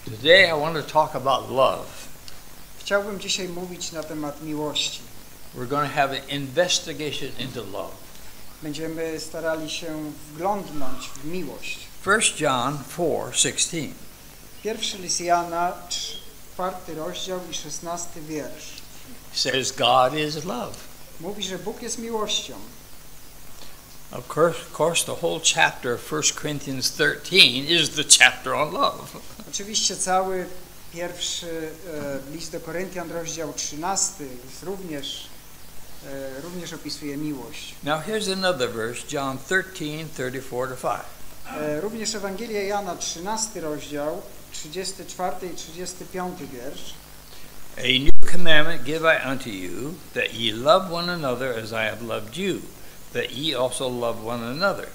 Today I want to talk about love. Chciałbym dzisiaj mówić na temat miłości. We're going to have an investigation into love. Będziemy starali się wglądnąć w miłość. 1 John 4:16. Pierwszy list Jana, 4 rozdział i 16 wiersz. Says God is love. Mówi, że Bóg jest miłością. Of course, the whole chapter of 1 Corinthians 13 is the chapter on love. Oczywiście cały pierwszy list do Koryntian, rozdział 13 jest również opisuje miłość. Now here's another verse, John 13:34-5. Również Ewangelia Jana, 13 rozdział, 34 i 35 wiersz. A new commandment give I unto you, that ye love one another as I have loved you, that ye also love one another.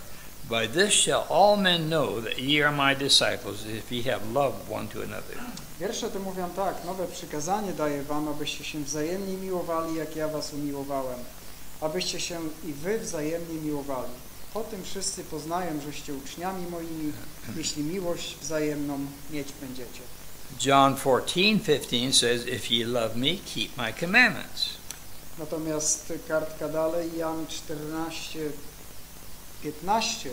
By this shall all men know that ye are my disciples, if ye have loved one to another. Wiersze te mówią tak: nowe przykazanie daję wam, abyście się wzajemnie miłowali, jak ja was umiłowałem. Abyście się i wy wzajemnie miłowali. Po tym wszyscy poznają, żeście uczniami moimi, jeśli miłość wzajemną mieć będziecie. John 14:15 says, if ye love me, keep my commandments. Natomiast kartka dalej, Jan 14:15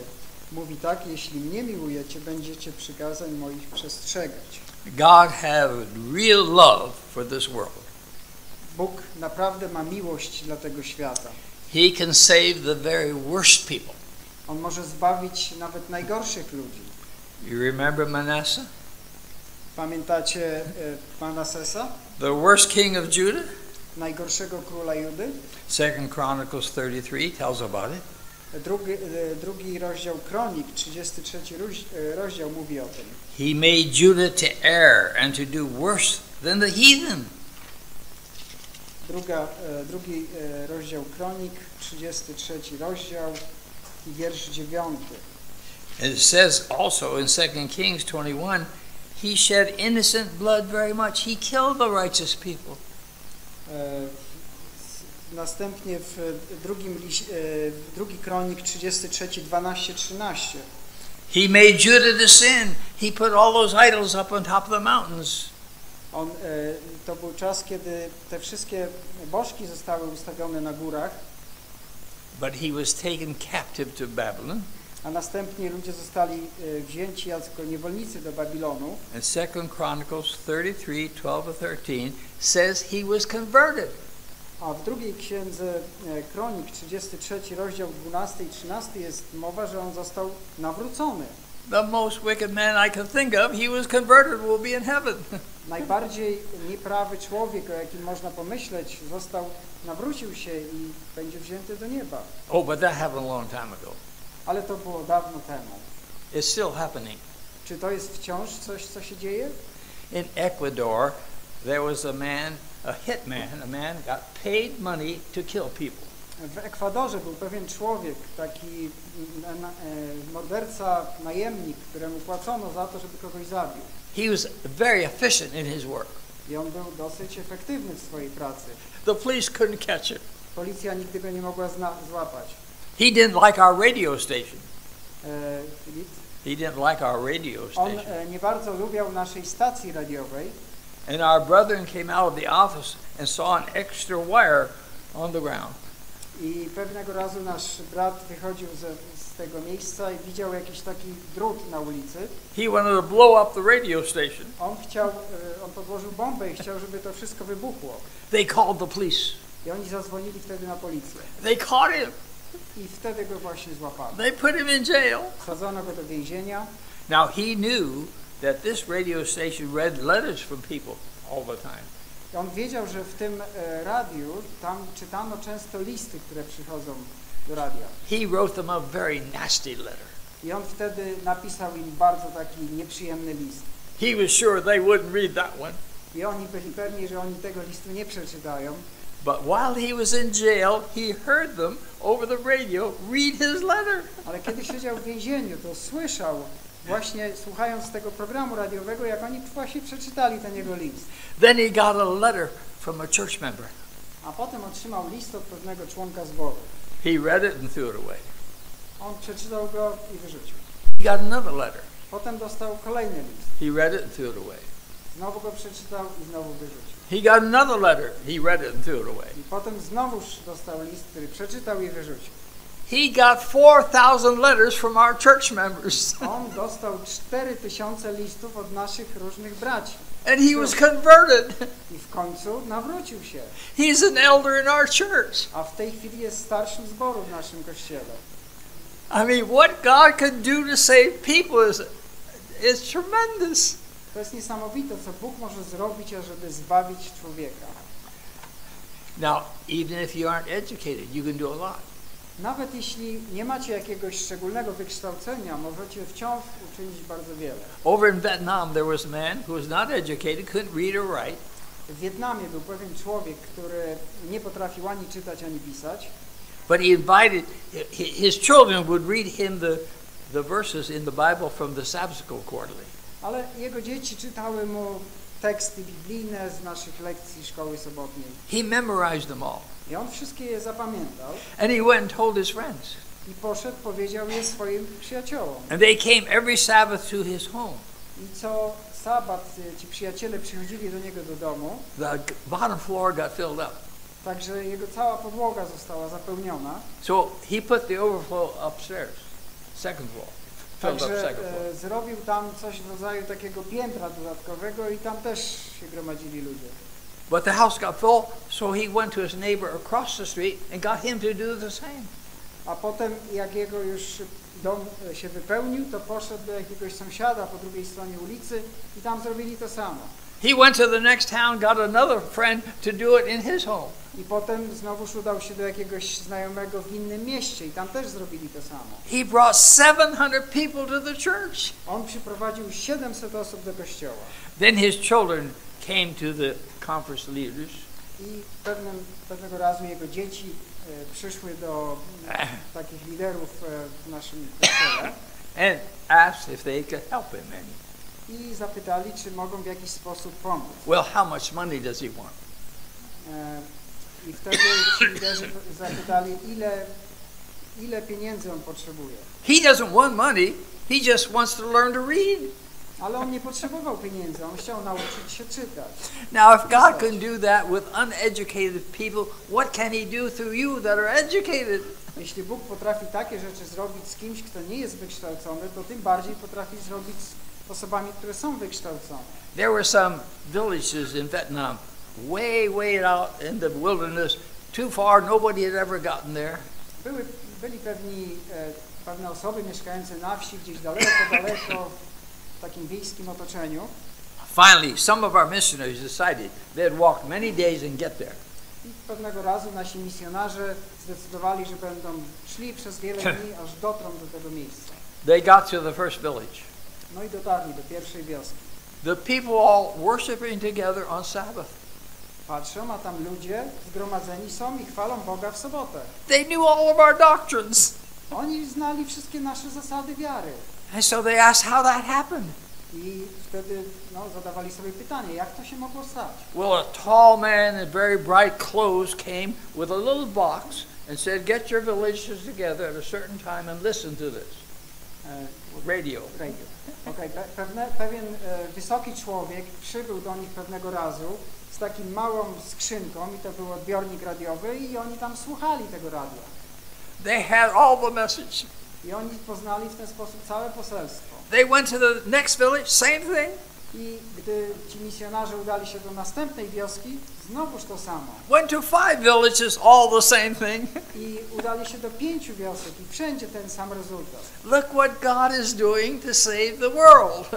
mówi tak: jeśli mnie miłujecie, będziecie przykazań moich przestrzegać. God have real love for this world. Bóg naprawdę ma miłość dla tego świata. He can save the very worst people. On może zbawić nawet najgorszych ludzi. You remember Manasseh? Pamiętacie Manassesa? The worst king of Judah? Najgorszego króla Judy? 2 Chronicles 33 tells about it. Drugi rozdział Kronik, 33 rozdział mówi o tym. He made Judah to err and to do worse than the heathen. Drugi rozdział Kronik, 33 rozdział i wiersz 9. It says also in 2 Kings 21, he shed innocent blood very much. He killed the righteous people. Następnie w drugi Kronik 33, 12, 13. He made Judah to sin. He put all those idols up on top of the mountains. To był czas, kiedy te wszystkie bożki zostały ustawione na górach. But he was taken captive to Babylon. A następnie ludzie zostali wzięci jako niewolnicy do Babilonu. And 2 Chronicles 33, 12-13 says he was converted. A w drugiej księdze Kronik, 33 rozdział 12 i 13 jest mowa, że on został nawrócony. The most wicked man I can think of, he was converted, will be in heaven. Najbardziej nieprawy człowiek, o jakim można pomyśleć, nawrócił się i będzie wzięty do nieba. Oh, but that happened a long time ago. Ale to było dawno temu. It's still happening. Czy to jest wciąż coś, co się dzieje? In Ecuador, there was a man got paid money to kill people. W Ekwadorze był pewien człowiek, taki morderca, najemnik, któremu płacono za to, żeby kogoś zabił. He was very efficient in his work. I on był dosyć efektywny w swojej pracy. The police couldn't catch him. Policja nigdy go nie mogła złapać. He didn't like our radio station. Filip? He didn't like our radio station. On nie bardzo lubiał naszej stacji radiowej. And our brethren came out of the office and saw an extra wire on the ground. I pewnego razu nasz brat wychodził z tego miejsca i widział jakiś taki drut na ulicy. He wanted to blow up the radio station. On podłożył bombę i chciał, żeby to wszystko wybuchło. They called the police. I oni zadzwonili wtedy na policję. They caught him. I wtedy go właśnie złapano. They put him in jail. Wsadzono go do więzienia. Now he knew that this radio station read letters from people all the time. I on wiedział, że w tym radiu tam czytano często listy, które przychodzą do radia. He wrote them a very nasty letter. I on wtedy napisał im bardzo taki nieprzyjemny list. He was sure they wouldn't read that one. I oni byli pewni, że oni tego listu nie przeczytają. But while he was in jail, he heard them over the radio read his letter. Ale kiedy siedział w więzieniu, to słyszał, właśnie słuchając tego programu radiowego, jak oni właśnie przeczytali ten jego list. Then he got a letter from a church member. A potem otrzymał list od pewnego członka zboru. He read it and threw it away. On przeczytał go i wyrzucił. He got another letter. Potem dostał kolejny list. He read it and threw it away. Znowu go przeczytał i znowu wyrzucił. He got another letter. He read it and threw it away. I potem znowuż dostał list, który przeczytał i wyrzucił. He got 4,000 letters from our church members. On dostał 4000 listów od naszych różnych braci. And he was converted. I w końcu nawrócił się. He's an elder in our church. A w tej chwili jest starszym zboru w naszym kościele. I mean, what God can do to save people is tremendous. To jest niesamowite, co Bóg może zrobić, ażeby zbawić człowieka. Now, even if you aren't educated, you can do a lot. Nawet jeśli nie macie jakiegoś szczególnego wykształcenia, możecie wciąż uczynić bardzo wiele. Over in Vietnam, there was a man who was not educated, couldn't read or write. W Wietnamie był pewien człowiek, który nie potrafił ani czytać, ani pisać. But he invited, his children would read him the verses in the Bible from the Sabbath School quarterly. Ale jego dzieci czytały mu teksty biblijne z naszych lekcji szkoły sobotniej. He memorized them all. I on wszystkie je zapamiętał. And he went and told his friends. I poszedł, powiedział je swoim przyjaciołom. And they came every Sabbath to his home. I co sabat ci przyjaciele przychodzili do niego do domu. The bottom floor got filled up. Także jego cała podłoga została zapełniona. So he put the overflow upstairs, second floor. Także zrobił tam coś w rodzaju takiego piętra dodatkowego i tam też się gromadzili ludzie. But the house got full, so he went to his neighbor across the street and got him to do the same. A potem, jak jego już dom się wypełnił, to poszedł do jakiegoś sąsiada po drugiej stronie ulicy i tam zrobili to samo. He went to the next town, got another friend to do it in his home. I potem znowuż udał się do jakiegoś znajomego w innym mieście i tam też zrobili to samo. He brought 700 people to the church. On przyprowadził 700 osób do kościoła. Then his children came to the conference leaders. I pewnego razu jego dzieci przyszły do takich liderów w naszym kościele. And asked if they could help him any. I zapytali, czy mogą w jakiś sposób pomóc. Well, how much money does he want? I wtedy ci liderzy zapytali, ile pieniędzy on potrzebuje. He doesn't want money. He just wants to learn to read. Ale on nie potrzebował pieniędzy, on chciał nauczyć się czytać. Now, if God can do that with uneducated people, what can he do through you that are educated? Jeśli Bóg potrafi takie rzeczy zrobić z kimś, kto nie jest wykształcony, to tym bardziej potrafi zrobić z osobami, które są wykształcone. There were some villages in Vietnam, way out in the wilderness, too far, nobody had ever gotten there. Byli pewne osoby mieszkające na wsi, gdzieś daleko, w takim wiejskim otoczeniu. Finally, some of our missionaries decided they'd walk many days and get there. I pewnego razu nasi misjonarze zdecydowali, że będą szli przez wiele dni, aż dotrą do tego miejsca. They got to the first village. No i dotarli do pierwszej wioski. The people all worshiping together on Sabbath. Patrzą, a tam ludzie zgromadzeni są i chwalą Boga w sobotę. They knew all of our doctrines. Oni znali wszystkie nasze zasady wiary. And so they asked how that happened. I wtedy zadawali sobie pytanie, jak to się mogło stać? Well, a tall man in very bright clothes came with a little box and said, get your villages together at a certain time and listen to this. Radio. Okay. Pewien wysoki człowiek przybył do nich pewnego razu z takim małą skrzynką i to był odbiornik radiowy i oni tam słuchali tego radia. They had all the message. I oni poznali w ten sposób całe poselstwo. They went to the next village, same thing. I gdy ci misjonarze udali się do następnej wioski, znowuż to samo. Went to 5 villages, all the same thing. I udali się do 5 wiosek i wszędzie ten sam rezultat. Look what God is doing to save the world.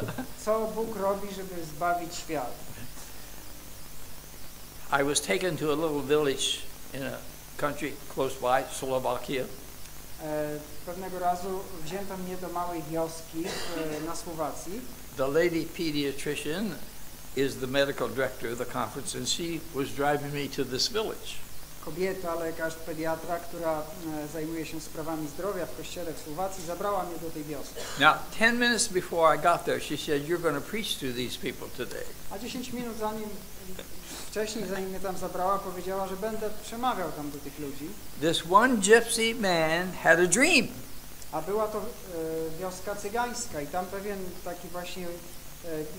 Co Bóg robi, żeby zbawić świat? I was taken to a little village in a country close by, Slovakia. Pewnego razu wzięto mnie do małej wioski na Słowacji. The lady pediatrician is the medical director of the conference, and she was driving me to this village. Kobieta, lekarz, pediatra, która zajmuje się sprawami zdrowia w kościele w Słowacji, zabrała mnie do tej wioski. Now, 10 minutes before I got there, she said, "You're going to preach to these people today." A 10 minut wcześniej, zanim mnie tam zabrała, powiedziała, że będę przemawiał tam do tych ludzi. This one gypsy man had a dream. A była to wioska cygańska i tam pewien taki właśnie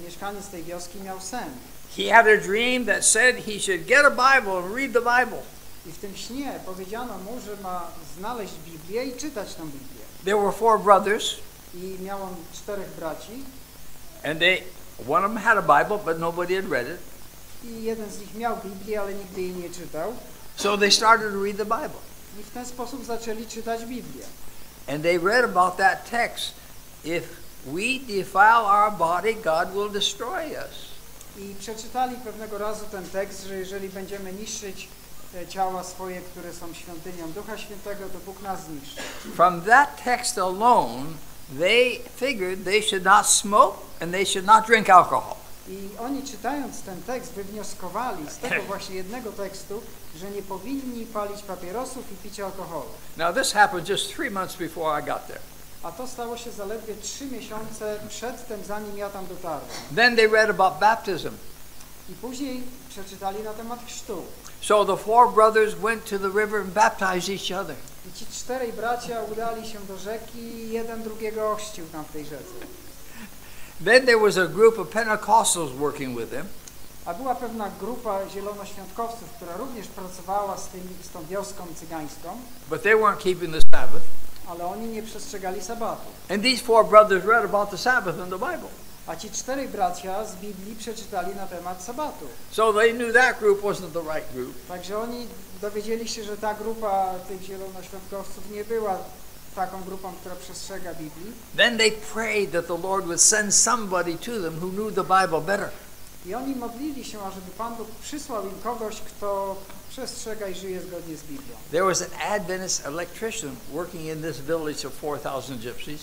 mieszkaniec tej wioski miał sen. He had a dream that said he should get a Bible and read the Bible. I w tym śnie powiedziano mu, że ma znaleźć Biblię i czytać tę Biblię. There were 4 brothers. I miał on 4 braci. And one of them had a Bible, but nobody had read it. I jeden z nich miał Biblię, ale nigdy jej nie czytał. So they started to read the Bible. I w ten sposób zaczęli czytać Biblię. And they read about that text. If we defile our body, God will destroy us. I przeczytali pewnego razu ten tekst, że jeżeli będziemy niszczyć ciała swoje, które są świątynią Ducha Świętego, to Bóg nas zniszczy. From that text alone, they figured they should not smoke and they should not drink alcohol. I oni czytając ten tekst wywnioskowali z tego właśnie jednego tekstu, że nie powinni palić papierosów i pić alkoholu. Now this happened just 3 months before I got there. A to stało się zaledwie 3 miesiące przedtem, zanim ja tam dotarłem. Then they read about baptism. I później przeczytali na temat chrztu. So the 4 brothers went to the river and baptized each other. I ci 4 bracia udali się do rzeki i jeden drugiego ochrzcił tam w tej rzece. Then there was a group of Pentecostals working with them. A była pewna grupa zielonoświątkowców, która również pracowała z tą wioską cygańską. But they weren't keeping the Sabbath. Ale oni nie przestrzegali sabatu. And these 4 brothers read about the Sabbath in the Bible. A ci 4 bracia z Biblii przeczytali na temat sabatu. So they knew that group wasn't the right group. Także oni dowiedzieli się, że ta grupa tych zielonoświątkowców nie była taką grupą, która przestrzega Biblii. Then they prayed that the Lord would send somebody to them who knew the Bible better. I oni modlili się, ażeby Pan Bóg przysłał im kogoś, kto przestrzega i żyje zgodnie z Biblią. There was an Adventist electrician working in this village of 4,000 gypsies.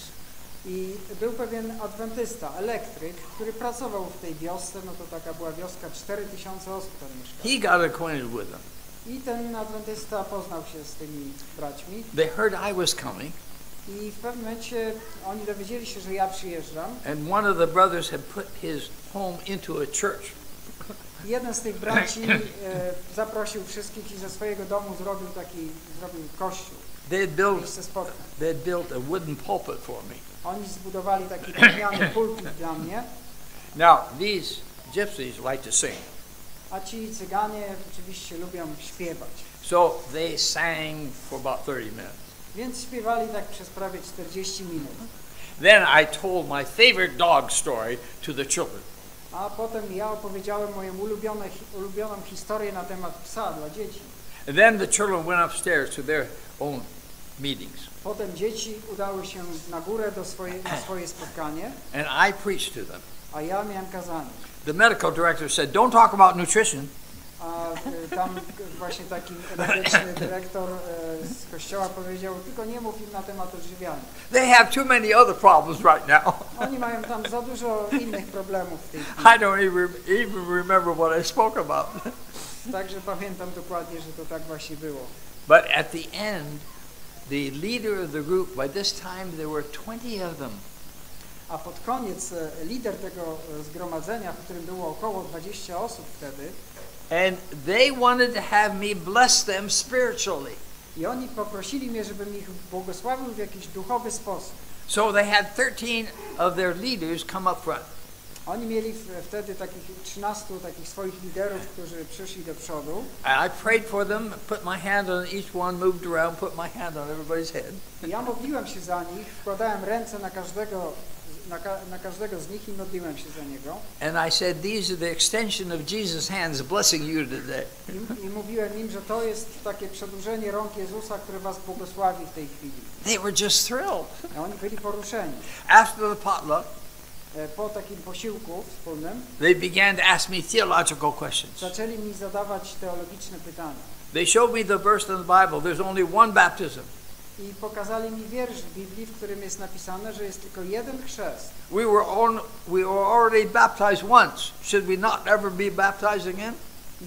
I był pewien adwentysta, elektryk, który pracował w tej wiosce, no to taka była wioska, 4000 osób tam mieszkało. He got acquainted with them. I ten adwentysta poznał się z tymi braćmi. They heard I was coming. I w pewnym momencie oni dowiedzieli się, że ja przyjeżdżam. And one of the brothers had put his home into a church. Jeden z tych braci zaprosił wszystkich i ze swojego domu zrobił kościół. They had built a wooden pulpit for me. Oni zbudowali taki drewniany pulpit dla mnie. Now, these gypsies like to sing. A ci cyganie oczywiście lubią śpiewać. So they sang for about 30 minutes. Więc śpiewali tak przez prawie 40 minut. Then I told my favorite dog story to the children. A potem ja opowiedziałem moją ulubioną historię na temat psa dla dzieci. And then the children went upstairs to their own meetings. Potem dzieci udały się na górę na swoje spotkanie. And I preached to them. A ja miałem kazanie. The medical director said, "Don't talk about nutrition." A tam właśnie taki medyczny dyrektor z kościoła powiedział, tylko nie mów im na temat odżywiania. They have too many other problems right now. Oni mają tam za dużo innych problemów w tej chwili. I don't even remember what I spoke about. Także pamiętam dokładnie, że to tak właśnie było. But at the end, the leader of the group, by this time there were 20 of them. A pod koniec lider tego zgromadzenia, w którym było około 20 osób wtedy, and they wanted to have me bless them spiritually. I oni poprosili mnie, żebym ich błogosławił w jakiś duchowy sposób. So they had 13 of their leaders come up front. Oni mieli wtedy takich 13 takich swoich liderów, którzy przyszli do przodu. I prayed for them, put my hand on each one, moved around, put my hand on everybody's head. Ja modliłem się za nich, wkładałem ręce na każdego z nich i modliłem się za niego. And I said, these are the extension of Jesus' hands blessing you today. I mówiłem im, że to jest takie przedłużenie rąk Jezusa, które was błogosławi w tej chwili. They were just thrilled. A oni byli poruszeni. After the potluck, po takim posiłku wspólnym, they began to ask me theological questions. zaczęli mi zadawać teologiczne pytania. They showed me the verse in the Bible. There's only one baptism. I pokazali mi wiersz w Biblii, w którym jest napisane, że jest tylko jeden chrzest. We were already baptized once. Should we not ever be baptized again?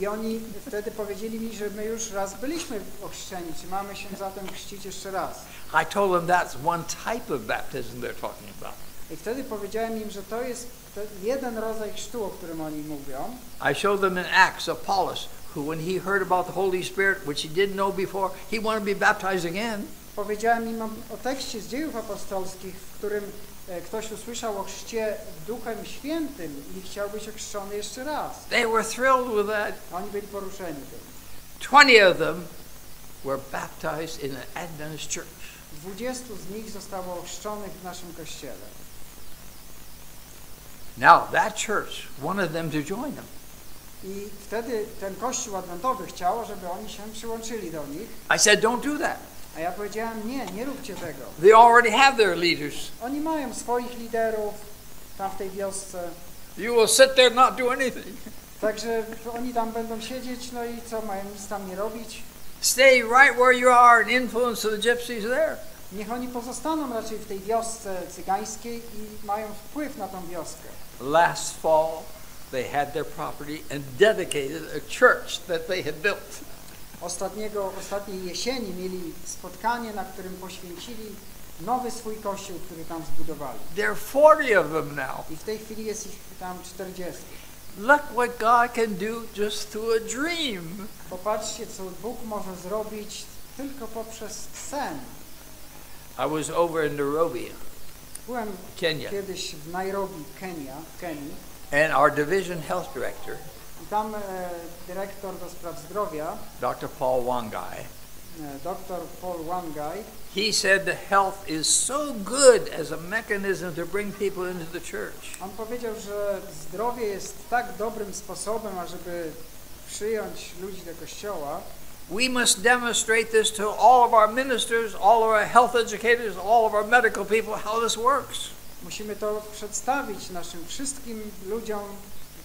I oni wtedy powiedzieli mi, że my już raz byliśmy ochrzczeni, czy mamy się zatem chrzcić jeszcze raz. I told them that's one type of baptism they're talking about. I wtedy powiedziałem im, że to jest jeden rodzaj chrztu, o którym oni mówią. I showed them in Acts of Apollos, who when he heard about the Holy Spirit, which he didn't know before, he wanted to be baptized again. powiedziałem im o tekście z Dziejów Apostolskich, w którym ktoś usłyszał o chrzcie Duchem Świętym i chciał być ochrzczony jeszcze raz. They were thrilled with that. Oni byli poruszeni tym. 20 of them were baptized in an Adventist church. 20 z nich zostało ochrzczonych w naszym kościele. Now that church wanted them to join them. I wtedy ten kościół adwentowy chciał, żeby oni się przyłączyli do nich. I said, don't do that. A ja powiedziałem, nie róbcie tego. They already have their leaders. Oni mają swoich liderów tam w tej wiosce. You will sit there and not do anything. Także oni tam będą siedzieć, no i co, mają nic tam nie robić? Stay right where you are and influence the gypsies there. Niech oni pozostaną raczej w tej wiosce cygańskiej i mają wpływ na tą wioskę. Last fall, they had their property and dedicated a church that they had built. Ostatniej jesieni mieli spotkanie, na którym poświęcili nowy swój kościół, który tam zbudowali. There are 40 of them now. I w tej chwili jest ich tam 40. Look what God can do just through a dream. Popatrzcie, co Bóg może zrobić tylko poprzez sen. I was over in Nairobi, Byłem Kenya, kiedyś w Nairobi, Kenii. and our division health director, I tam dyrektor do spraw zdrowia, Dr. Paul Wangai, dr Paul Wangai, he said the health is so good as a mechanism to bring people into the church. on powiedział, że zdrowie jest tak dobrym sposobem, ażeby przyjąć ludzi do kościoła. We must demonstrate this to all of our ministers, all of our health educators, all of our medical people, how this works. Musimy to przedstawić naszym wszystkim ludziom,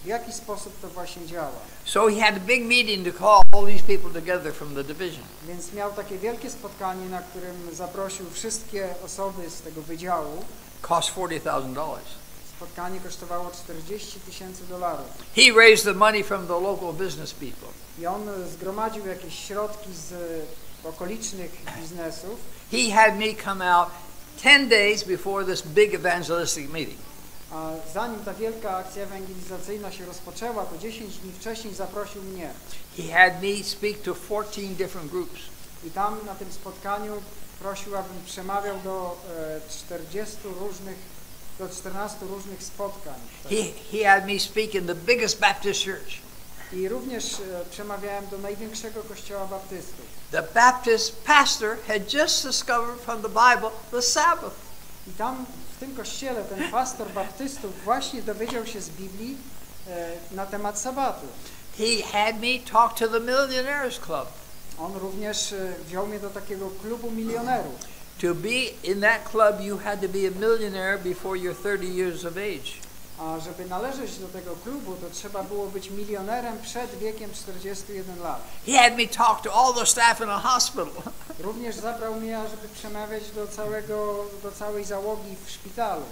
w jaki sposób to właśnie działa. So he had a big meeting to call all these people together from the division. Więc miał takie wielkie spotkanie, na którym zaprosił wszystkie osoby z tego wydziału. Cost $40,000. Spotkanie kosztowało $40,000. He raised the money from the local business people. I on zgromadził jakieś środki z okolicznych biznesów. He had me come out 10 days before this big evangelistic meeting. A zanim ta wielka akcja ewangelizacyjna się rozpoczęła, to 10 dni wcześniej zaprosił mnie. He had me speak to 14 different groups. I tam na tym spotkaniu prosił, abym przemawiał do 14 różnych spotkań. He had me speak in the biggest Baptist church. I również przemawiałem do największego kościoła baptystów. The Baptist pastor had just discovered from the Bible the Sabbath. I tam w tym kościele ten pastor baptystów właśnie dowiedział się z Biblii na temat sabatu. He had me talk to the Millionaires Club. On również wziął mnie do takiego klubu milionerów. To be in that club, you had to be a millionaire before you're 30 years of age. A żeby należeć do tego klubu, to trzeba było być milionerem przed wiekiem 41 lat. He had me talk to all the staff in a hospital. Również zabrał mnie, żeby przemawiać do całej załogi w szpitalu.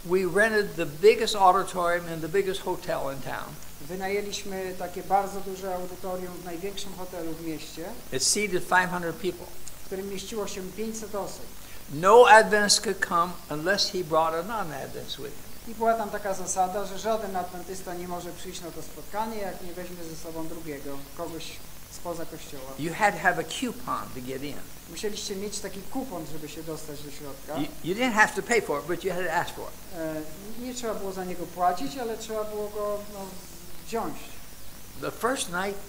We rented the biggest auditorium in the biggest hotel in town. Wynajęliśmy takie bardzo duże audytorium w największym hotelu w mieście. It seated 500 people. W którym mieściło się 500 osób. No Adventist could come unless he brought a non-Adventist with him. I była tam taka zasada, że żaden adwentysta nie może przyjść na to spotkanie, jak nie weźmie ze sobą drugiego, kogoś spoza kościoła. You had to have a coupon to get in. Musieliście mieć taki kupon, żeby się dostać do środka. You didn't have to pay for it, but you had to ask for it. Nie trzeba było za niego płacić, ale trzeba było go wziąć. The first night,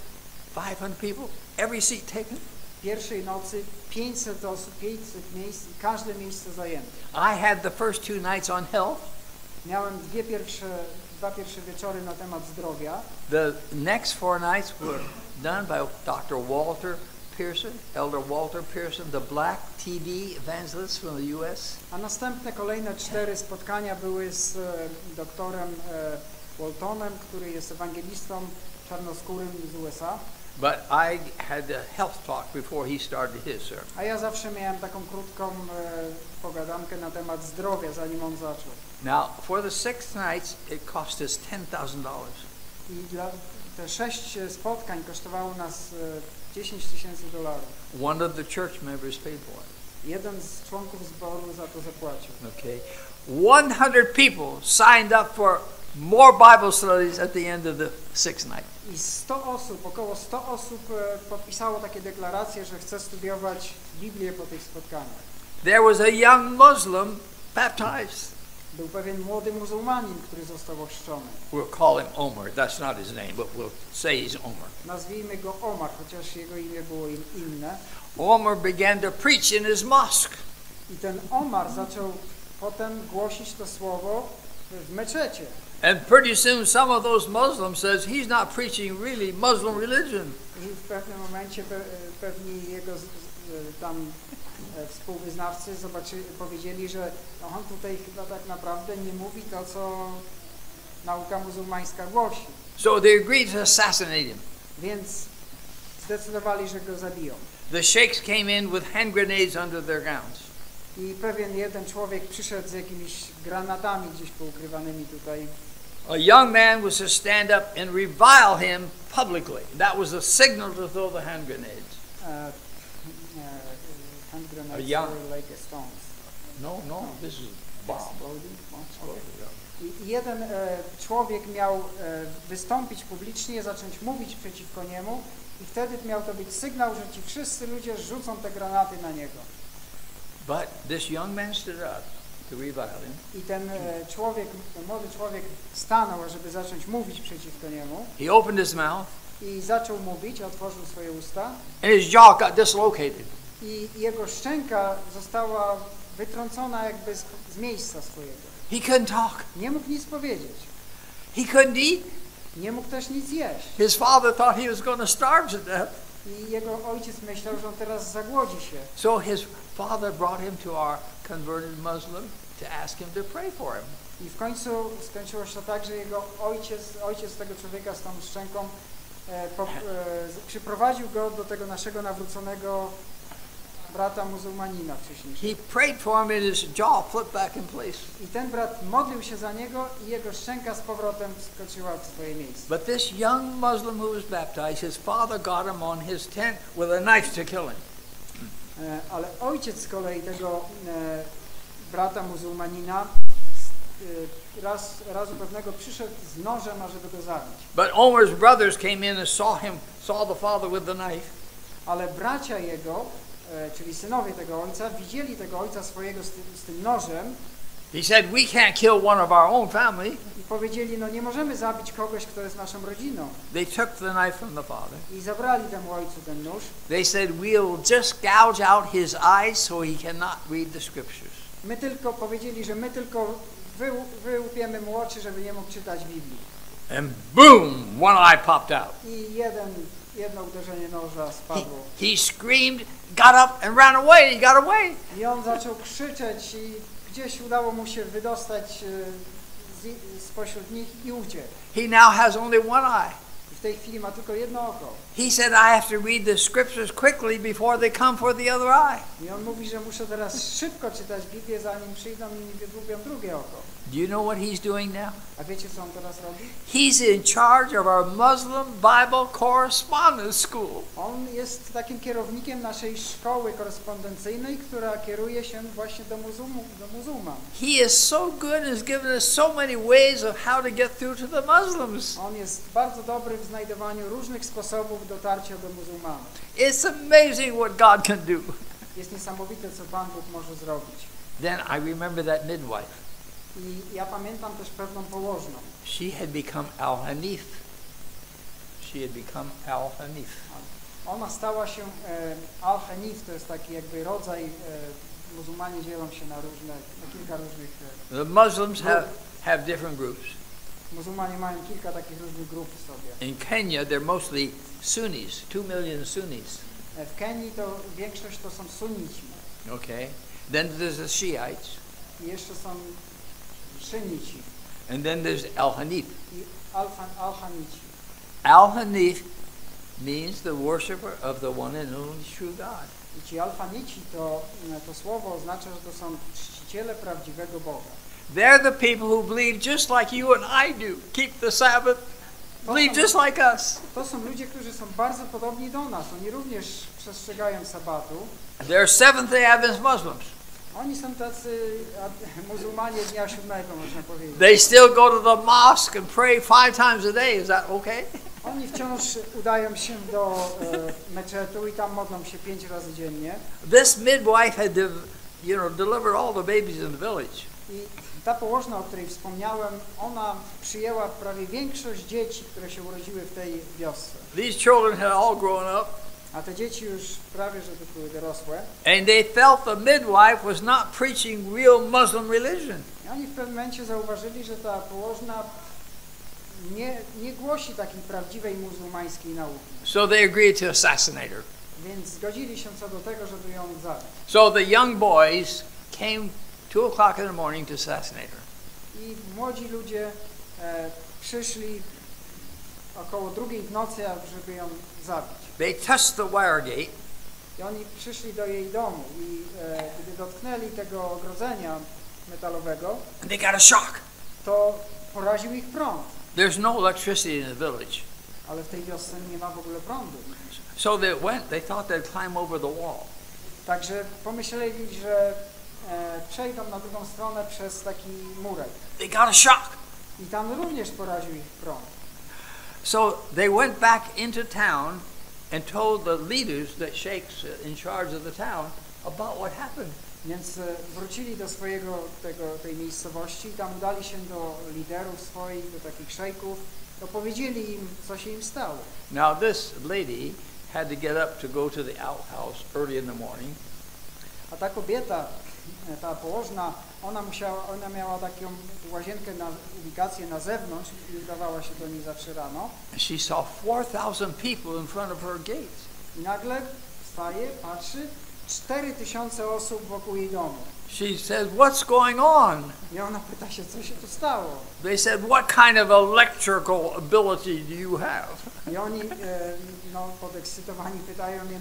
500 people, every seat taken. Pierwszej nocy 500 osób, 500 miejsc i każde miejsce zajęte. I had the first 2 nights on health. Miałem dwa pierwsze wieczory na temat zdrowia. The next 4 nights were done by Dr. Walter Pearson, Elder Walter Pearson, the black TB evangelist from the U.S. A następne kolejne 4 spotkania były z doktorem Waltonem, który jest ewangelistą czarnoskórym z USA. But I had a health talk before he started his sermon. A ja zawsze miałem taką krótką pogadankę na temat zdrowia, zanim on zaczął. Now, for the 6 nights, it cost us $10,000. I dla te 6 spotkań kosztowało nas $10,000. One of the church members paid for it. Jeden z członków zboru za to zapłacił. Okay. 100 people signed up for more Bible studies at the end of the sixth night. I 100 osób, około 100 osób podpisało takie deklaracje, że chce studiować Biblię po tych spotkaniach. There was a young Muslim baptized. Był pewien młody muzułmanin, który został ochrzczony. We'll call him Omar. That's not his name, but we'll say he's Omar. Nazwijmy go Omar, chociaż jego imię było inne. Omar began to preach in his mosque. I ten Omar zaczął potem głosić to słowo w meczecie. And pretty soon some of those Muslims says he's not preaching really Muslim religion. I w pewnym momencie pewni jego tam współwyznawcy powiedzieli, że on tutaj chyba tak naprawdę nie mówi to, co nauka muzułmańska głosi. So they agreed to assassinate him. Więc zdecydowali, że go zabiją. The sheikhs came in with hand grenades under their gowns. I pewien jeden człowiek przyszedł z jakimiś granatami gdzieś poukrywanymi tutaj. A young man was to stand up and revile him publicly. That was a signal to throw the hand grenades. Hand grenades were like stones. No, this is bomb. I jeden człowiek miał wystąpić publicznie, zacząć mówić przeciwko niemu i wtedy miał to być sygnał, że ci wszyscy ludzie rzucą te granaty na niego. But this young man stood up to revile him. I ten młody człowiek stanął, żeby zacząć mówić przeciwko niemu. He opened his mouth. I zaczął mówić, otworzył swoje usta. And his jaw got dislocated. I jego szczęka została wytrącona jakby z miejsca swojego. He couldn't talk. Nie mógł nic powiedzieć. He couldn't eat. Nie mógł też nic jeść. His father thought he was going to starve to death. I jego ojciec myślał, że on teraz zagłodzi się. So his father brought him to our converted Muslim to ask him to pray for him. I w końcu skończyło się tak, że jego ojciec tego człowieka z tą szczęką przyprowadził go do tego naszego nawróconego brata muzułmanina wcześniej. He prayed for him and his jaw flipped back in place. I ten brat modlił się za niego i jego szczęka z powrotem skoczyła w swoje miejsce. But this young Muslim who was baptized, his father got him on his tent with a knife to kill him. Ale ojciec z kolei tego brata muzułmanina razu pewnego przyszedł z nożem, ażeby go zabić. But Omar's brothers came in and saw the father with the knife. Ale bracia jego, czyli synowie tego ojca, widzieli tego ojca swojego z tym nożem. He said, "We can't kill one of our own family." I powiedzieli, no nie możemy zabić kogoś, kto jest naszą rodziną. They took the knife from the father. I zabrali temu ojcu ten nóż. They said, "We'll just gouge out his eyes so he cannot read the scriptures." My tylko powiedzieli, że my tylko wyłupiemy mu oczy, żeby nie mógł czytać Biblii. And boom, one eye popped out. I jedno uderzenie noża spadło. He screamed, got up and ran away. He got away. I on zaczął krzyczeć i gdzieś udało mu się wydostać spośród nich i uciekł. He now has only one eye. W tej chwili ma tylko jedno oko. He said, "I have to read the scriptures quickly before they come for the other eye." I on mówi, że muszę teraz szybko czytać Biblię, zanim przyjdą i mi wydłubią drugie oko. Do you know what he's doing now? A wiecie, co on teraz robi? He's in charge of our Muslim Bible Correspondence School. On jest takim kierownikiem naszej szkoły korespondencyjnej, która kieruje się właśnie do muzułman. He is so good and has given us so many ways of how to get through to the Muslims. On jest bardzo dobry w znajdowaniu różnych sposobów dotarcia do muzułmanów. It's amazing what God can do. Jest niesamowite, co Pan Bóg może zrobić. Then I remember that midwife. I ja pamiętam też pewną położną. She had become Al-Hanif. Ona stała się Al-Hanif, to jest taki jakby rodzaj, muzułmanie dzielą się na kilka różnych The Muslims have different groups. Muzułmanie mają kilka takich różnych grup w sobie. In Kenya, they're mostly Sunnis, 2 million Sunnis. W Kenii to większość to są sunnici. Okay. Then there's the Shiites. I jeszcze są szynici. And then there's Al-Hanif. I Al-Hanici. Al-Hanif means the worshipper of the one and only true God. I ci Al-Hanici to słowo oznacza, że to są czciciele prawdziwego Boga. They're the people who believe just like you and I do. Keep the Sabbath. Believe just like us. To są ludzie, którzy są bardzo podobni do nas. Oni również przestrzegają sabatu. They're Seventh-day Adventist Muslims. Oni są tacy muzułmanie Dnia Siódmego, można powiedzieć. They still go to the mosque and pray 5 times a day. Is that okay? Oni wciąż udają się do meczetu i tam modlą się 5 razy dziennie. This midwife had delivered all the babies in the village. I ta położna, o której wspomniałem, ona przyjęła prawie większość dzieci, które się urodziły w tej wiosce. These children had all grown up. A te dzieci już prawie, że były dorosłe. And they felt the midwife was not preaching real Muslim religion. I oni w pewnym momencie zauważyli, że ta położna nie głosi takiej prawdziwej muzułmańskiej nauki. So they agreed to assassinate her. Więc zgodzili się co do tego, żeby ją zabić. So the young boys came 2 o'clock in the morning to assassinate her. I młodzi ludzie przyszli około 2 w nocy, żeby ją zabić. They touched the wire gate. I oni przyszli do jej domu i gdy dotknęli tego ogrodzenia metalowego, And they got a shock. to poraził ich prąd. There's no electricity in the village. Ale w tej wiosce nie ma w ogóle prądu. So they thought they'd climb over the wall. Także pomyśleli, że przejdą na drugą stronę przez taki murek. They got a shock. I tam również poraził ich prąd. So they went back into town and told the leaders, the sheikhs in charge of the town, about what happened. Więc wrócili do tej miejscowości i tam udali się do liderów swoich, do takich szejków, opowiedzieli im, co się im stało. Now this lady had to get up to go to the outhouse early in the morning. A ta kobieta, ta położna, ona miała taką łazienkę, ubikację na zewnątrz i udawała się do niej zawsze rano. She saw 4,000 people in front of her gate. I nagle wstaje, patrzy, 4000 osób wokół jej domu. She says, "What's going on?" I ona pyta się, co się tu stało. They said, "What kind of electrical ability do you have?" I oni podekscytowani pytają mnie,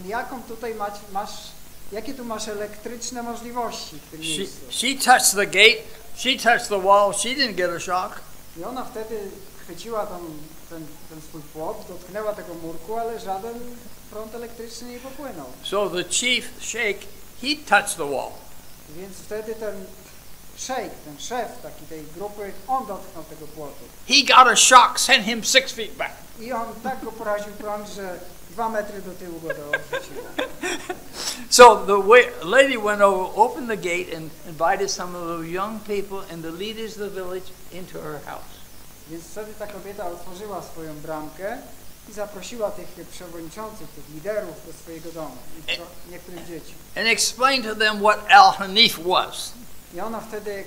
jakie tu masz elektryczne możliwości w tym miejscu. She touched the gate, she touched the wall, she didn't get a shock. I ona wtedy chwyciła ten swój płot, dotknęła tego murku, ale żaden prąd elektryczny nie popłynął. So the chief sheikh, he touched the wall. Więc wtedy ten szejk, ten szef tej grupy, on dotknął tego płotu. He got a shock, sent him 6 feet back. I on tak go poraził prąd, że 2 metry do tyłu go odrzuciło. So the lady went over, opened the gate and invited some of those young people and the leaders of the village into her house. Więc wtedy ta kobieta otworzyła swoją bramkę i zaprosiła tych przewodniczących, tych liderów do swojego domu i niektórych dzieci. And explained to them what al-Hanif was. I ona wtedy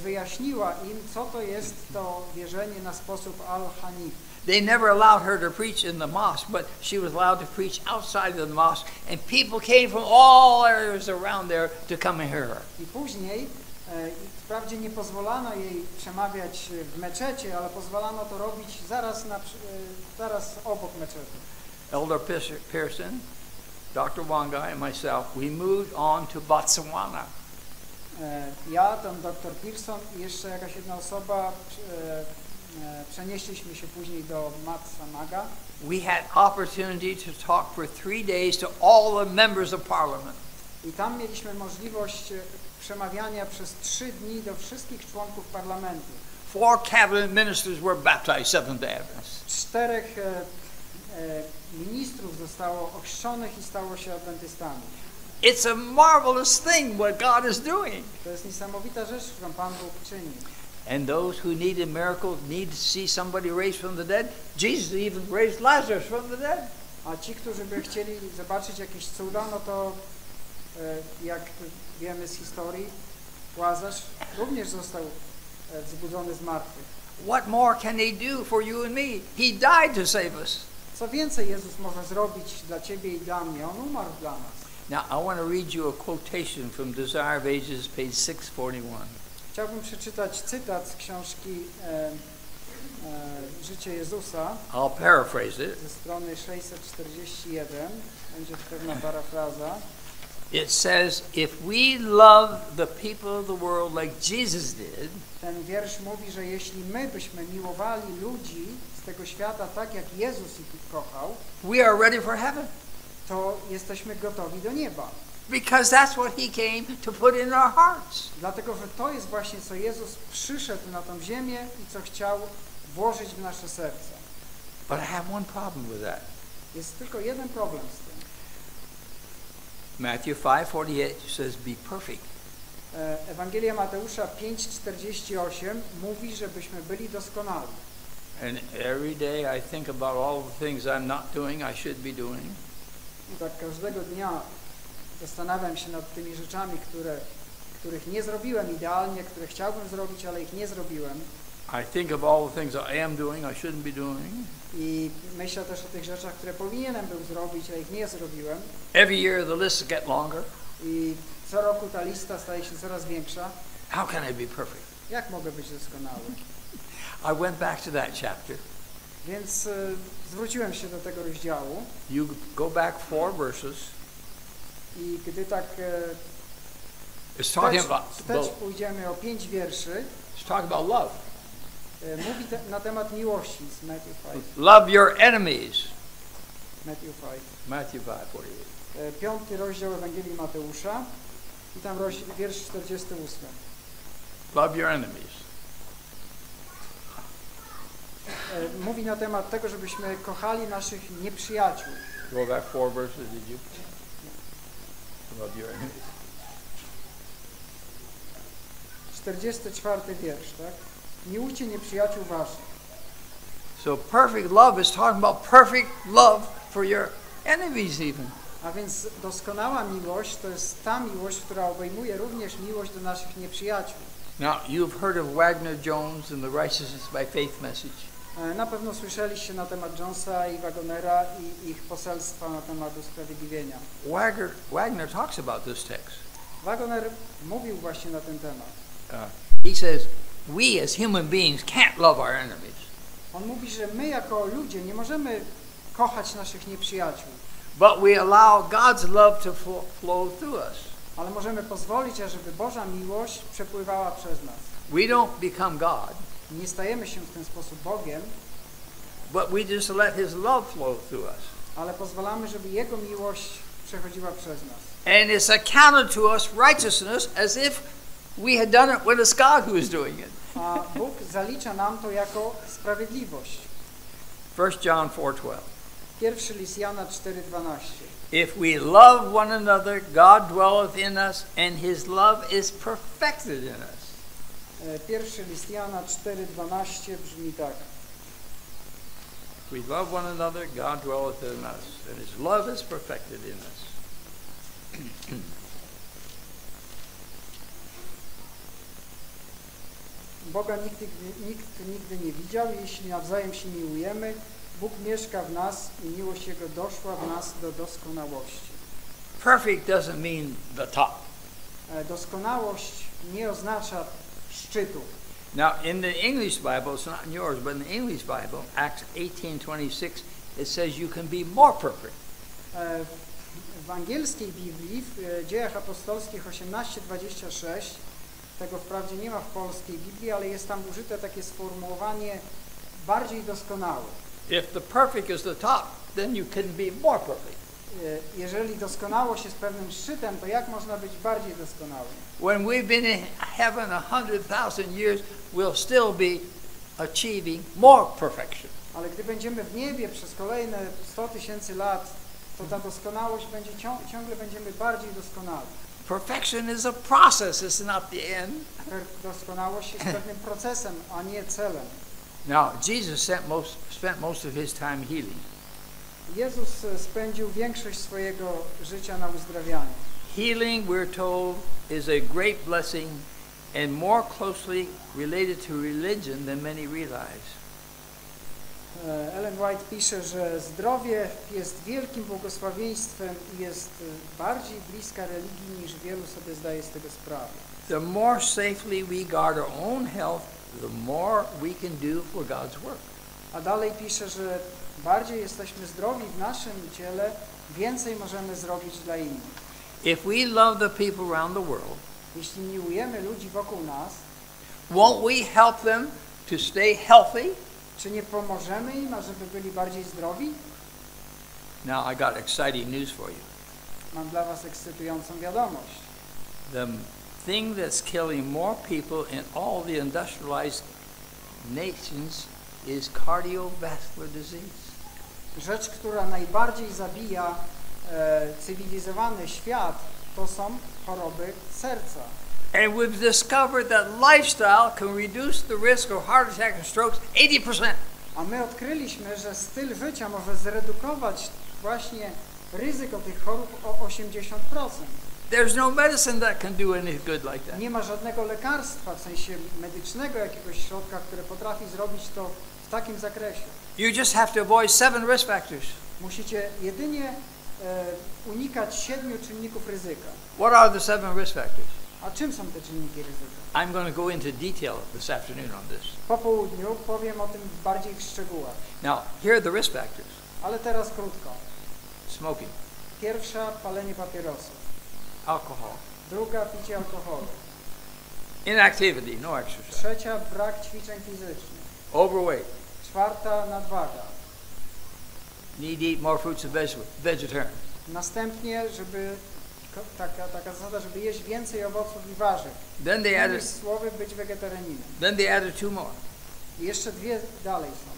wyjaśniła im, co to jest to wierzenie na sposób al-Hanif. They never allowed her to preach in the mosque, but she was allowed to preach outside of the mosque, and people came from all areas around there to come and hear her. I później, wprawdzie nie pozwolano jej przemawiać w meczecie, ale pozwalano to robić zaraz obok meczetu. Elder Pearson, Dr. Wangai, and myself, we moved on to Botswana. Ja, ten dr Pearson i jeszcze jakaś jedna osoba przenieśliśmy się później do Matsamaga. We had opportunity to talk for 3 days to all the members of parliament. I tam mieliśmy możliwość przemawiania przez 3 dni do wszystkich członków parlamentu. 4 cabinet ministers were baptized Seventh-day Adventists. 4 ministrów zostało ochrzczonych i stało się adwentystami. It's a marvelous thing what God is doing. To jest niesamowita rzecz, którą Pan Bóg czyni. And those who need a miracle need to see somebody raised from the dead. Jesus even raised Lazarus from the dead. A ci, którzy by chcieli zobaczyć jakieś cuda, no to jak wiemy z historii, Łazarz również został wzbudzony z martwych. What more can he do for you and me? He died to save us. Co więcej Jezus może zrobić dla ciebie i dla mnie? On umarł dla nas. Now I want to read you a quotation from Desire of Ages, page 641. Chciałbym przeczytać cytat z książki Życie Jezusa. I'll paraphrase it. Ze strony 641. Będzie to pewna parafraza. It says, if we love the people of the world like Jesus did, ten wiersz mówi, że jeśli my byśmy miłowali ludzi z tego świata tak, jak Jezus ich kochał, we are ready for heaven. to jesteśmy gotowi do nieba. Because that's what he came to put in our hearts. Dlatego, że to jest właśnie, co Jezus przyszedł na tą ziemię i co chciał włożyć w nasze serca. But I have one problem with that. Jest tylko jeden problem z tym. Matthew 5:48 says, be perfect. Ewangelia Mateusza 5:48 mówi, żebyśmy byli doskonali. And every day I think about all the things I'm not doing, I should be doing. I tak każdego dnia zastanawiam się nad tymi rzeczami, których nie zrobiłem idealnie, które chciałbym zrobić, ale ich nie zrobiłem. I think of all the things I am doing, I shouldn't be doing. I myślę też o tych rzeczach, które powinienem był zrobić, a ich nie zrobiłem. Every year the lists get longer. I co roku ta lista staje się coraz większa. How can I be perfect? Jak mogę być doskonały? I went back to that chapter. Więc zwróciłem się do tego rozdziału. You go back 4 verses. I gdy tak It's talking wstecz pójdziemy o 5 wierszy. It's talking about love. Mówi na temat miłości z Matthew 5. Love your enemies. Matthew 5. Matthew 5:48. 5 rozdział Ewangelii Mateusza i tam wiersz 48. Love your enemies. Mówi na temat tego, żebyśmy kochali naszych nieprzyjaciół. Go back 4 verses, did you? Love your enemies. 44 wiersz, tak? Miłujcie nieprzyjaciół waszych. So perfect love is talking about perfect love for your enemies even. A więc doskonała miłość to jest ta miłość, która obejmuje również miłość do naszych nieprzyjaciół. Now, you've heard of Wagner Jones and the Righteousness by Faith message. Na pewno słyszeliście na temat Jonesa i Wagonera i ich poselstwa na temat usprawiedliwienia. Wagner talks about this text. Wagoner mówił właśnie na ten temat. He says, we as human beings can't love our enemies. On mówi, że my jako ludzie nie możemy kochać naszych nieprzyjaciół. But we allow God's love to flow through us. Ale możemy pozwolić, ażeby Boża miłość przepływała przez nas. We don't become God. Nie stajemy się w ten sposób Bogiem, but we just let His love flow through us. Ale pozwalamy, żeby Jego miłość przechodziła przez nas. And it's accounted to us righteousness as if we had done it when it's God who is doing it. A Bóg zalicza nam to jako sprawiedliwość. 1 John 4:12. Pierwszy list Jana 4:12. If we love one another, God dwelleth in us, and His love is perfected in us. Pierwszy list Jana 4:12 brzmi tak. We love one another, God dwelleth in us, and His love is perfected in us. Boga nikt nigdy nie widział, jeśli nawzajem się miłujemy, Bóg mieszka w nas i miłość Jego doszła w nas do doskonałości. Perfect doesn't mean the top. Doskonałość nie oznacza szczytu. Now, in the English Bible, it's not in yours, but in the English Bible, Acts 18:26, it says you can be more perfect. W angielskiej Biblii, w Dziejach Apostolskich 18:26, tego wprawdzie nie ma w polskiej Biblii, ale jest tam użyte takie sformułowanie bardziej doskonały. If the perfect is the top, then you can be more perfect. Jeżeli doskonałość jest pewnym szczytem, to jak można być bardziej doskonały? When we've been in heaven 100,000 years, we'll still be achieving more perfection. Ale gdy będziemy w niebie przez kolejne 100 000 lat, to ta doskonałość będzie ciągle będziemy bardziej doskonali. Perfection is a process, it's not the end. Doskonałość jest pewnym procesem, a nie celem. Now, Jesus spent most of His time healing. Jezus spędził większość swojego życia na uzdrawianiu. Healing, we're told, is a great blessing and more closely related to religion than many realize. Ellen White pisze, że zdrowie jest wielkim błogosławieństwem i jest bardziej bliska religii, niż wielu sobie zdaje z tego sprawę. The more safely we guard our own health, the more we can do for God's work. A dalej pisze, że bardziej jesteśmy zdrowi w naszym ciele, więcej możemy zrobić dla innych. If we love the people around the world, jeśli miłujemy ludzi wokół nas, won't we help them to stay healthy? Czy nie pomożemy im, ażeby byli bardziej zdrowi? Now I got exciting news for you. Mam dla was ekscytującą wiadomość. The thing that's killing more people in all the industrialized nations is cardiovascular disease. Rzecz, która najbardziej zabija cywilizowany świat, to są choroby serca. And we've discovered that lifestyle can reduce the risk of heart attack and strokes 80%. A my odkryliśmy, że styl życia może zredukować właśnie ryzyko tych chorób o 80%. There's no medicine that can do any good like that. Nie ma żadnego lekarstwa, w sensie medycznego jakiegoś środka, które potrafi zrobić to w takim zakresie. You just have to avoid 7 risk factors. Musicie jedynie unikać 7 czynników ryzyka. What are the 7 risk factors? A czym są te czynniki ryzyka? I'm going to go into detail this afternoon on this. Po południu powiem o tym bardziej w szczegółach. Now, here are the risk factors. Ale teraz krótko. Smoking, Pierwsza, palenie papierosów. alcohol, Druga, picie alkoholu. inactivity, no exercise, Trzecia, brak ćwiczeń fizycznych. overweight, Czwarta, nadwaga. need to eat more fruits and vegetables, vegetarian, Następnie, żeby taka zasada, żeby jeść więcej owoców i warzyw. Then they Innymi added, słowy, być wegetarianinem. then they added 2 more. I jeszcze 2 dalej są.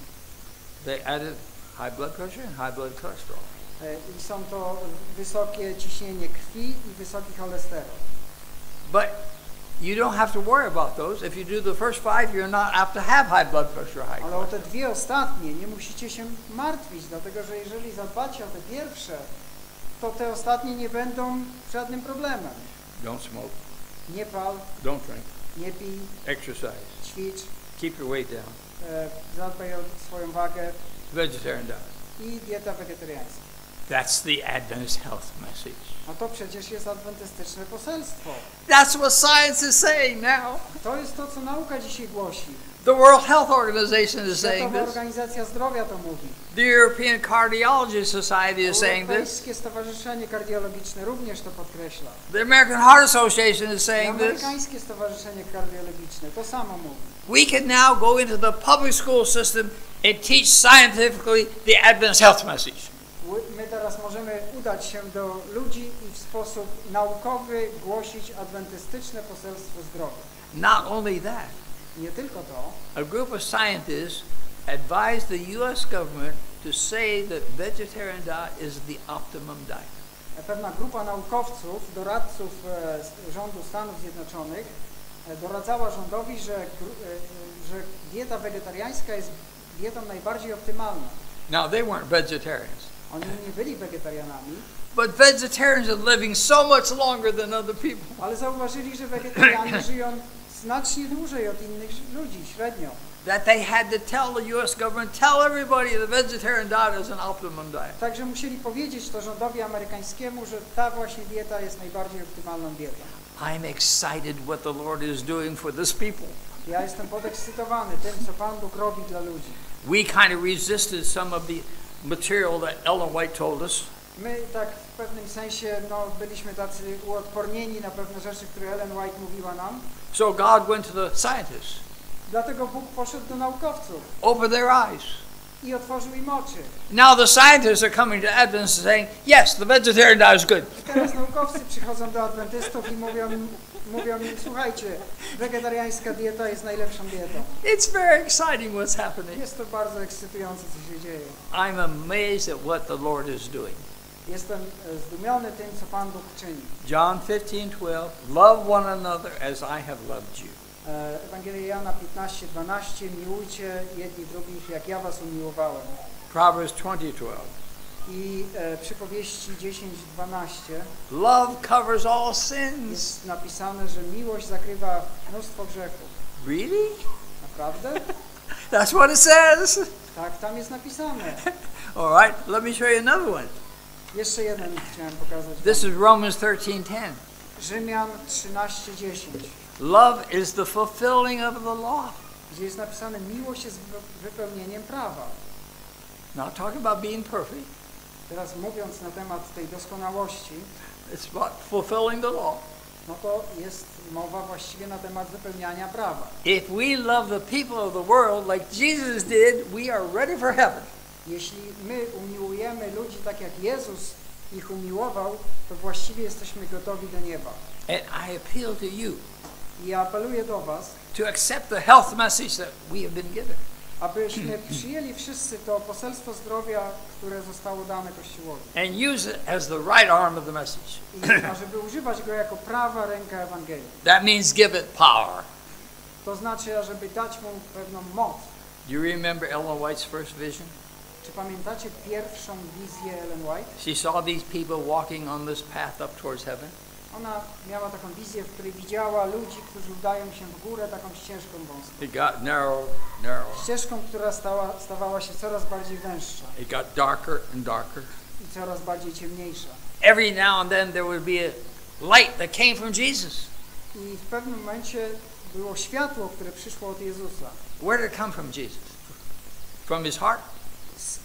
They added high blood pressure and high blood cholesterol. I są to wysokie ciśnienie krwi i wysoki cholesterol. But you don't have to worry about those. If you do the first 5, you're not apt to have high blood pressure, high Ale o te cholesterol. 2 ostatnie nie musicie się martwić, dlatego że jeżeli zadbacie o te pierwsze, to te ostatnie nie będą żadnym problemem. Don't smoke, Nie pal, don't drink, nie pij, exercise, ćwicz, keep your weight down, zadbaj o swoją wagę vegetarian diet. i dieta wegetariańska. That's the Adventist health message. No to przecież jest adwentystyczne poselstwo. That's what science is saying now. To jest to, co nauka dzisiaj głosi. The World Health Organization is saying Światowa this. Organizacja Zdrowia to mówi. The European Cardiology Society is saying this. Europejskie Stowarzyszenie Kardiologiczne również to podkreśla. The American Heart Association is I saying this. Amerykańskie Stowarzyszenie Kardiologiczne to samo mówi. We can now go into the public school system and teach scientifically the Adventist health message. My teraz możemy udać się do ludzi i w sposób naukowy głosić adwentystyczne poselstwo zdrowia. Not only that, Nie tylko to, a group of scientists advised the U.S. government to say that vegetarian diet is the optimum diet. pewna grupa naukowców, doradców rządu Stanów Zjednoczonych doradzała rządowi, że dieta wegetariańska jest dietą najbardziej optymalną. Now, they weren't vegetarians, Oni nie byli wegetarianami, but vegetarians are living so much longer than other people. ale zauważyli, że wegetarianie żyją znacznie dłużej od innych ludzi, średnio. That they had to tell the U.S. government, tell everybody the vegetarian diet is an optimum diet. Także musieli powiedzieć to rządowi amerykańskiemu, że ta właśnie dieta jest najbardziej optymalną dietą. I'm excited what the Lord is doing for this people. Ja jestem podekscytowany tym, co Pan Bóg robi dla ludzi. We kind of resisted some of the material that Ellen White told us. My tak w pewnym sensie byliśmy tacy uodpornieni na pewne rzeczy, które Ellen White mówiła nam. So God went to the scientists, Dlatego Bóg poszedł do naukowców opened their eyes. i otworzył im oczy. Now the scientists are coming to Adventists saying, yes, the vegetarian diet is good. I teraz naukowcy przychodzą do adwentystów i mówią im, słuchajcie, wegetariańska dieta jest najlepszą dietą. It's very exciting what's happening. Jest to bardzo ekscytujące, co się dzieje. I'm amazed at what the Lord is doing. Jestem zdumiony tym, co Pan Bóg czyni. John 15:12, love one another as I have loved you. Ewangelia Jana 15:12, miłujcie jedni drugich, jak ja was umiłowałem. Proverbs 20:12. I przypowieści 10:12 Love covers all sins. jest napisane, że miłość zakrywa mnóstwo grzechów. Really? Naprawdę? That's what it says. Tak, tam jest napisane. All right, let me show you another one. Jeszcze jeden chciałem pokazać. This is Romans 13:10. Rzymian 13:10, Love is the fulfilling of the law. gdzie jest napisane, miłość jest wypełnieniem prawa. Not talking about being perfect. Teraz mówiąc na temat tej doskonałości, It's about fulfilling the law. no to jest mowa właściwie na temat wypełniania prawa. If we love the people of the world like Jesus did, we are ready for heaven. Jeśli my umiłujemy ludzi tak jak Jezus ich umiłował, to właściwie jesteśmy gotowi do nieba. And I appeal to you I ja apeluję do was, to accept the health message that we have been given. abyśmy przyjęli wszyscy to poselstwo zdrowia, które zostało dane Kościołowi. And use it as the right arm of the message. I ażeby używać go jako prawa ręka Ewangelii. That means give it power. To znaczy, ażeby dać mu pewną moc. Do you remember Ellen White's first vision? Czy pamiętacie pierwszą wizję Ellen White? She saw these people walking on this path up towards heaven. Ona miała taką wizję, w której widziała ludzi, którzy udają się w górę taką ścieżką wąską. It got narrow, narrow. Ścieżką, która stawała się coraz bardziej węższa It got darker and darker. i coraz bardziej ciemniejsza. Every now and then there would be a light that came from Jesus. I w pewnym momencie było światło, które przyszło od Jezusa. Where did it come from Jesus? From his heart?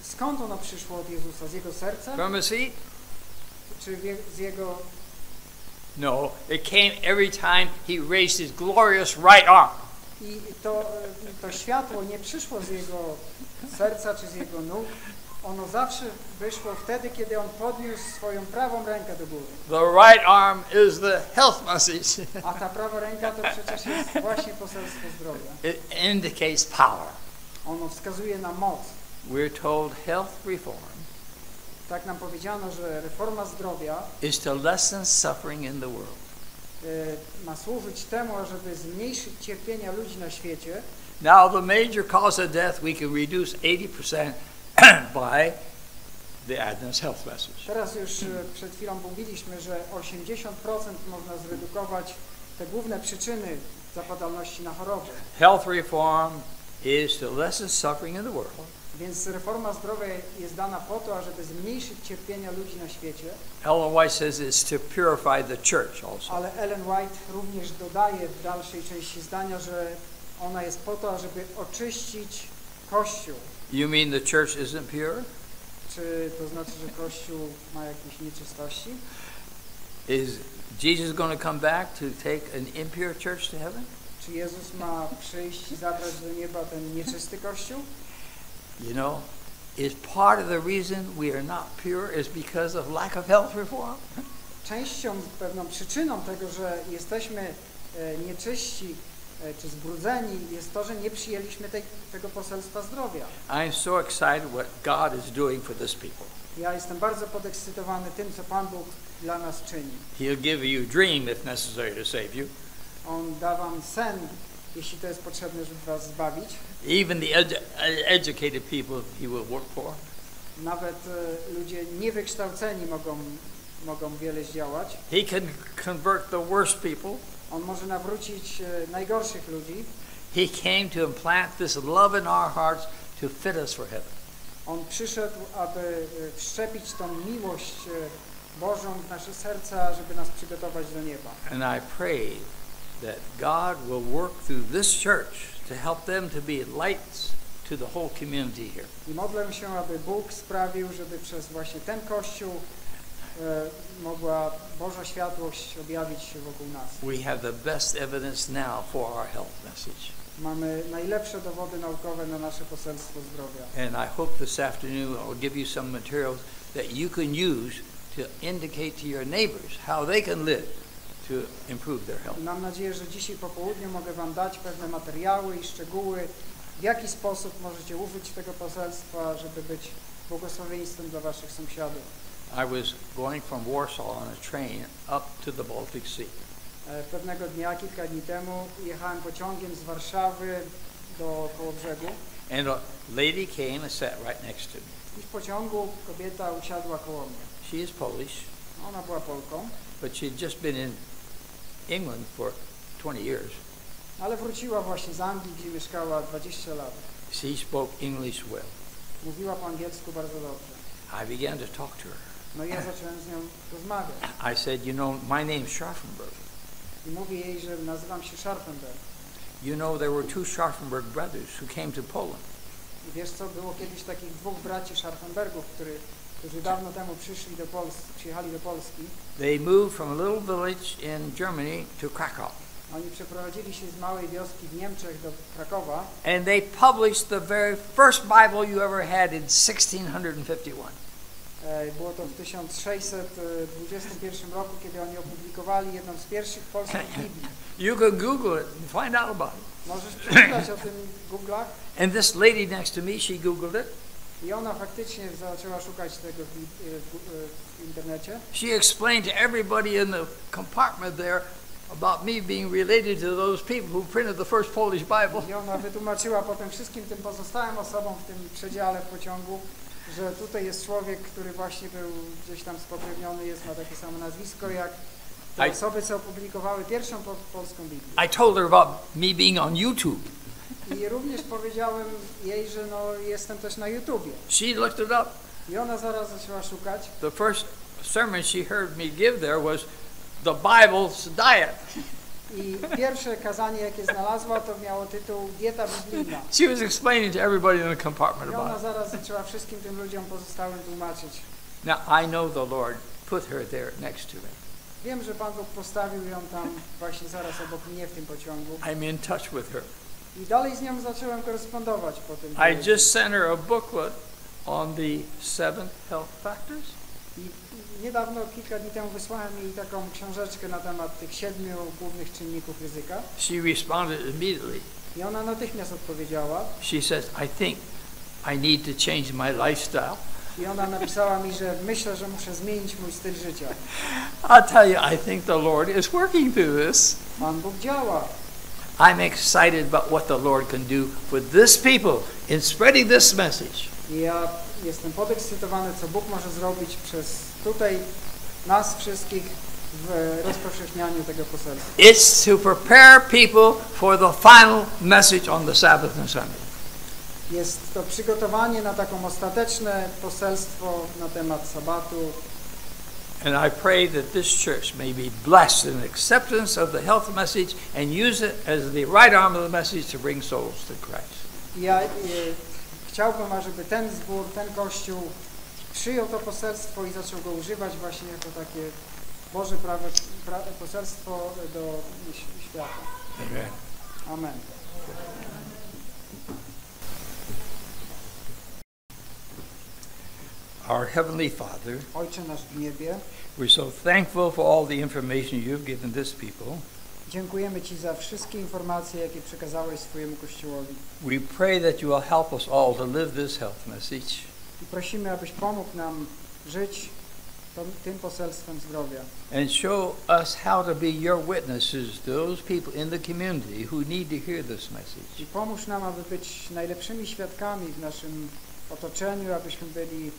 Skąd ono przyszło od Jezusa? Z jego serca? From his feet? Czy z jego... No, it came every time he raised his glorious right arm. I to światło nie przyszło z jego serca czy z jego nóg. Ono zawsze wyszło wtedy, kiedy on podniósł swoją prawą rękę do góry. The right arm is the health message. A ta prawa ręka to przecież jest właśnie poselstwo zdrowia. It indicates power. Ono wskazuje na moc. We're told health reform Tak nam powiedziano, że reforma zdrowia is to lessen suffering in the world. Ma służyć temu, ażeby zmniejszyć cierpienia ludzi na świecie. Now the major cause of death we can reduce 80% by the Adventist health message. Teraz już przed chwilą mówiliśmy, że 80% można zredukować te główne przyczyny zapadalności na choroby. Health reform is to lessen suffering in the world. Więc reforma zdrowia jest dana po to, ażeby zmniejszyć cierpienia ludzi na świecie. Ellen White says it's to purify the church also. Ale Ellen White również dodaje w dalszej części zdania, że ona jest po to, ażeby oczyścić Kościół. You mean the church isn't pure? Czy to znaczy, że Kościół ma jakieś nieczystości? Is Jesus going to come back to take an impure church to heaven? Czy Jezus ma przyjść i zabrać do nieba ten nieczysty Kościół? You know, is part of the reason we are not pure is because of lack of health reform? Częścią, pewną przyczyną tego, że jesteśmy nieczyści czy zbrudzeni, jest to, że nie przyjęliśmy tego poselstwa zdrowia. I'm so excited what God is doing for this people. Ja jestem bardzo podekscytowany tym, co Pan Bóg dla nas czyni. He'll give you a dream if necessary to save you. On da wam sen, jeśli to jest potrzebne, żeby was zbawić. Even the educated people he will work for. Nawet ludzie niewykształceni mogą wiele zdziałać. He can convert the worst people. On może nawrócić najgorszych ludzi. He came to implant this love in our hearts to fit us for heaven. On przyszedł, aby wszczepić tą miłość Bożą w nasze serca, żeby nas przygotować do nieba. And I pray that God will work through this church to help them to be lights to the whole community here. I modlę się, aby Bóg sprawił, żeby przez właśnie ten Kościół mogła Boża światłość objawić się wokół nas. We have the best evidence now for our health message. Mamy najlepsze dowody naukowe na nasze poselstwo zdrowia. And I hope this afternoon I'll give you some materials that you can use to indicate to your neighbors how they can live to improve their health. Mam nadzieję, że dzisiaj po południu mogę wam dać pewne materiały i szczegóły, w jaki sposób możecie użyć tego poselstwa, żeby być błogosławieństwem dla waszych sąsiadów. I was going from Warsaw on a train up to the Baltic Sea. Pewnego dnia, kilka dni temu, jechałem pociągiem z Warszawy do Kołobrzegu. And a lady came and sat right next to me. I w pociągu kobieta usiadła koło mnie. She is Polish. Ona była Polką. But she had just been in England for 20 years. Ale wróciła właśnie z Anglii, gdzie mieszkała 20 lat. She spoke English well. Mówiła po angielsku bardzo dobrze. I began to talk to her. No i ja zacząłem z nią rozmawiać. I said, you know, my name's Scharffenberg. I mówię jej, że nazywam się Scharffenberg. You know, there were two Scharffenberg brothers who came to Poland. I wiesz co, było kiedyś takich dwóch braci Scharffenbergów, którzy dawno temu przyjechali do Polski. They moved from a little village in Germany to Krakow. Oni przeprowadzili się z małej wioski w Niemczech do Krakowa. And they published the very first Bible you ever had in 1651. Było to w 1621 roku, kiedy oni opublikowali jedną z pierwszych polskich Biblii. You can Google it and find out about it. Możesz przeczytać o tym w Google'ach. And this lady next to me, she Googled it. I ona faktycznie zaczęła szukać tego w internecie. She explained to everybody in the compartment there about me being related to those people who printed the first Polish Bible. I ona wytłumaczyła potem wszystkim tym pozostałym osobom w tym przedziale w pociągu, że tutaj jest człowiek, który właśnie był gdzieś tam spokrewniony, ma takie samo nazwisko jak te osoby, co opublikowały pierwszą polską Biblię. I told her about me being on YouTube. I również powiedziałem jej, że jestem też na YouTubie. She looked it up. I ona zaraz zaczęła szukać. The first sermon she heard me give there was the Bible's diet. I pierwsze kazanie, jakie znalazła, to miało tytuł Dieta biblijna. She was explaining to everybody in the compartment I ona about it. zaraz zaczęła wszystkim tym ludziom pozostałym tłumaczyć. Now I know the Lord put her there next to me. Wiem, że Pan Bóg postawił ją tam właśnie zaraz obok mnie w tym pociągu. I'm in touch with her. I dalej z nią zacząłem korespondować po tym. I just sent her a booklet on the 7 health factors. I niedawno, kilka dni temu wysłałem jej taką książeczkę na temat tych 7 głównych czynników ryzyka. She responded immediately. I ona natychmiast odpowiedziała. She says, I think I need to change my lifestyle. I ona napisała mi, że myślę, że muszę zmienić mój styl życia. I'll tell you, I think the Lord is working through this. Pan Bóg działa. I'm excited about what the Lord can do with this people in spreading this message. I ja jestem podekscytowany, co Bóg może zrobić przez tutaj nas wszystkich w rozpowszechnianiu tego poselstwa. It's to prepare people for the final message on the Sabbath and Sunday. Jest to przygotowanie na taką ostateczne poselstwo na temat sabatu. And I pray that this church may be blessed in acceptance of the health message and use it as the right arm of the message to bring souls to Christ. Ja chciałbym, ażeby ten zbór, ten Kościół przyjął to poselstwo i zaczął go używać właśnie jako takie Boże poselstwo do świata. Amen. Amen. Our Heavenly Father, Ojcze nasz w niebie, we're so thankful for all the information you've given this people. dziękujemy Ci za wszystkie informacje, jakie przekazałeś swojemu Kościołowi. We pray that you will help us all to live this health message. I prosimy, abyś pomógł nam żyć tym poselstwem zdrowia. And show us how to be your witnesses to those people in the community who need to hear this message. I pomóż nam, aby być najlepszymi świadkami w naszym otoczeniu, abyśmy byli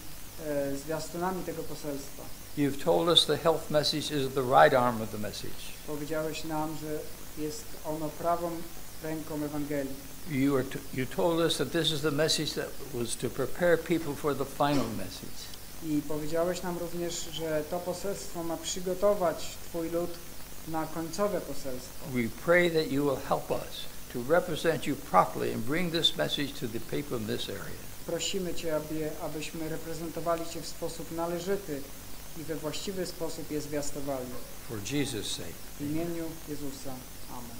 zwiastunami tego poselstwa. You've told us the health message is the right arm of the message. Powiedziałeś nam, że jest ono prawą ręką Ewangelii. You told us that this is the message that was to prepare people for the final message. I powiedziałeś nam również, że to poselstwo ma przygotować Twój lud na końcowe poselstwo. We pray that you will help us to represent you properly and bring this message to the people in this area. Prosimy Cię, abyśmy reprezentowali Cię w sposób należyty i we właściwy sposób je zwiastowali. For Jesus' sake. W imieniu Jezusa. Amen.